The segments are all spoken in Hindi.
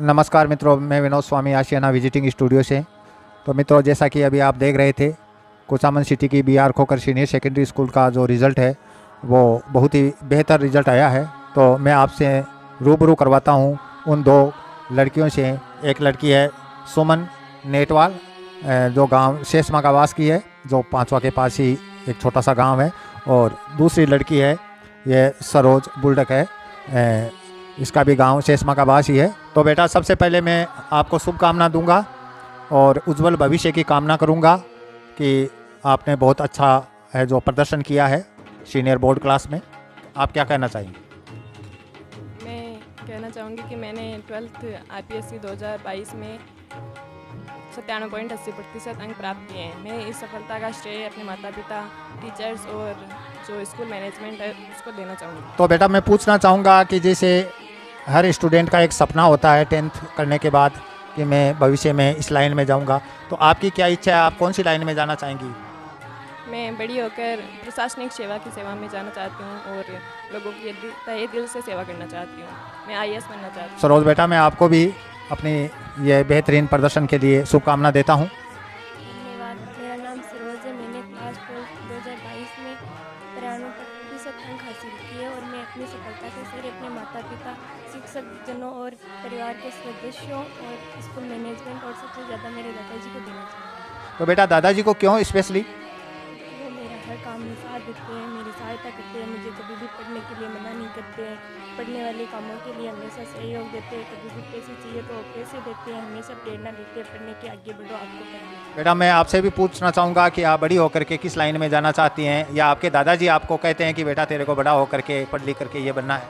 नमस्कार मित्रों, मैं विनोद स्वामी आशियाना विजिटिंग स्टूडियो से। तो मित्रों, जैसा कि अभी आप देख रहे थे, कुचामन सिटी की B R Khokar senior secondary school का जो रिज़ल्ट है वो बहुत ही बेहतर रिज़ल्ट आया है। तो मैं आपसे रूबरू करवाता हूँ उन दो लड़कियों से। एक लड़की है सुमन नेटवाल, जो गांव शेषमा का वास की है, जो पांचवा के पास ही एक छोटा सा गांव है। और दूसरी लड़की है ये सरोज बुल्डक है, इसका भी गांव शेषमा का वास ही है। तो बेटा, सबसे पहले मैं आपको शुभकामना दूंगा और उज्जवल भविष्य की कामना करूंगा कि आपने बहुत अच्छा है जो प्रदर्शन किया है सीनियर बोर्ड क्लास में। आप क्या कहना चाहेंगे? मैं कहना चाहूँगी कि मैंने 12th IPSC 2022 में 97.80% अंक प्राप्त किए हैं। मैं इस सफलता का श्रेय अपने माता पिता, टीचर्स और जो स्कूल मैनेजमेंट है उसको देना चाहूँगी। तो बेटा, मैं पूछना चाहूँगा कि जैसे हर स्टूडेंट का एक सपना होता है 10th करने के बाद कि मैं भविष्य में इस लाइन में जाऊँगा, तो आपकी क्या इच्छा है? आप कौन सी लाइन में जाना चाहेंगी? मैं बड़ी होकर प्रशासनिक सेवा की सेवा में जाना चाहती हूँ और लोगों की तहे दिल से सेवा करना चाहती हूँ। मैं IAS बनना चाहती हूँ। सरोज बेटा, मैं आपको भी अपनी ये बेहतरीन प्रदर्शन के लिए शुभकामना देता हूँ। धन्यवाद। मेरा नाम सरोज है। मैंने क्लास 12 2022 में 93% अंक हासिल किए और मैं अपनी सफलता के श्रेय अपने माता पिता, शिक्षक जनों और परिवार के सदस्यों और स्कूल मैनेजमेंट और सबसे ज़्यादा मेरे दादाजी को देना चाहूँगी। तो बेटा, दादाजी को क्यों स्पेशली? वो मेरा हर काम में साथ देते हैं, मेरी सहायता करते हैं, मुझे कभी भी पढ़ने के लिए मना नहीं करते हैं, पढ़ने वाले कामों के लिए हमेशा सहयोग देते हैं। कभी भी पैसे चाहिए तो पैसे देते हैं, हमेशा प्रेरणा देते हैं पढ़ने के, आगे बढ़ो, आपको पढ़ना। बेटा, मैं आपसे भी पूछना चाहूँगा कि आप बड़ी होकर के किस लाइन में जाना चाहती हैं, या आपके दादाजी आपको कहते हैं कि बेटा तेरे को बड़ा होकर के पढ़ लिख करके ये बनना है?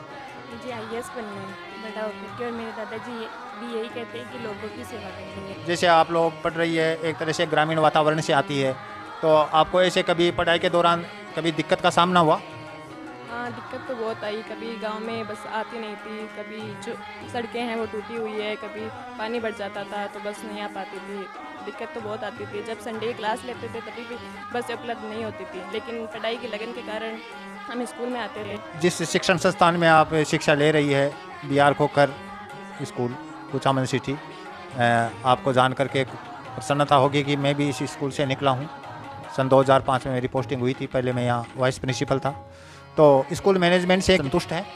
मुझे IAS बनना है बड़ा होकर के, और मेरे दादाजी भी यही कहते हैं कि लोगों की सेवा करनी है। जैसे आप लोग पढ़ रही है, एक तरह से ग्रामीण वातावरण से आती है, तो आपको ऐसे कभी पढ़ाई के दौरान कभी दिक्कत का सामना हुआ? हाँ, दिक्कत तो बहुत आई। कभी गांव में बस आती नहीं थी, कभी जो सड़कें हैं वो टूटी हुई है, कभी पानी बढ़ जाता था तो बस नहीं आ पाती थी। दिक्कत तो बहुत आती थी। जब संडे क्लास लेते थे तभी भी बस उपलब्ध नहीं होती थी, लेकिन पढ़ाई की लगन के कारण हम स्कूल में आते रहे। जिस शिक्षण संस्थान में आप शिक्षा ले रही है, BR खोकर स्कूल कुचामन सिटी, आपको जान करके प्रसन्नता होगी कि मैं भी इस स्कूल से निकला हूँ। सन 2005 में मेरी पोस्टिंग हुई थी। पहले मैं यहाँ वाइस प्रिंसिपल था। तो स्कूल मैनेजमेंट से संतुष्ट हैं?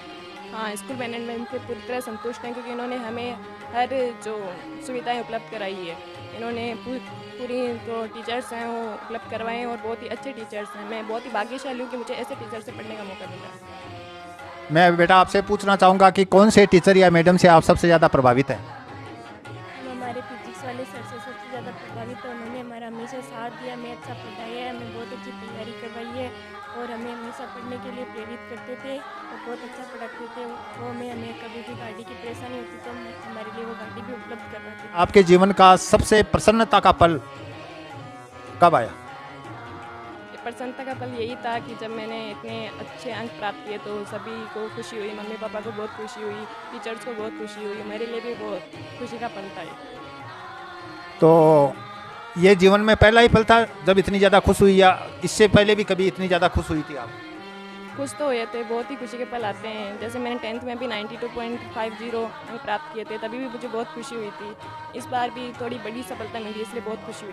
हाँ, स्कूल मैनेजमेंट से पूरी तरह संतुष्ट हैं, क्योंकि इन्होंने हमें हर जो सुविधाएं उपलब्ध कराई है। इन्होंने पूरी जो टीचर्स हैं वो उपलब्ध करवाए हैं और बहुत ही अच्छे टीचर्स हैं। मैं बहुत ही भाग्यशाली हूँ कि मुझे ऐसे टीचर से पढ़ने का मौका मिला। मैं बेटा आपसे पूछना चाहूँगा कि कौन से टीचर या मैडम से आप सबसे ज़्यादा प्रभावित हैं? हम हमारे फिजिक्स वाले सर से सबसे ज़्यादा प्रभावित है। उन्होंने हमारा हमेशा साथ दिया, हमें अच्छा पढ़ाया है, हमें बहुत अच्छी तैयारी करवाई है और हमें हमेशा पढ़ने के लिए प्रेरित करते थे और बहुत अच्छा पढ़ाते थे। वो हमें कभी भी गाड़ी की परेशानी होती तो हमारे लिए वो गाड़ी भी उपलब्ध करवाते थे। आपके जीवन का सबसे प्रसन्नता का पल कब आया? प्रसन्नता का पल यही था कि जब मैंने इतने अच्छे अंक प्राप्त किए तो सभी को खुशी हुई, मम्मी पापा को बहुत खुशी हुई, टीचर्स को बहुत खुशी हुई, मेरे लिए भी बहुत खुशी का पल था ये। तो ये जीवन में पहला ही पल था जब इतनी ज़्यादा खुश हुई, या इससे पहले भी कभी इतनी ज़्यादा खुश हुई थी आप? खुश तो हुए थे, बहुत ही खुशी के पल आते हैं। जैसे मैंने 10th में भी 92.50 अंक प्राप्त किए थे, तभी भी मुझे बहुत खुशी हुई थी। इस बार भी थोड़ी बड़ी सफलता मिली, इसलिए बहुत खुशी हुई।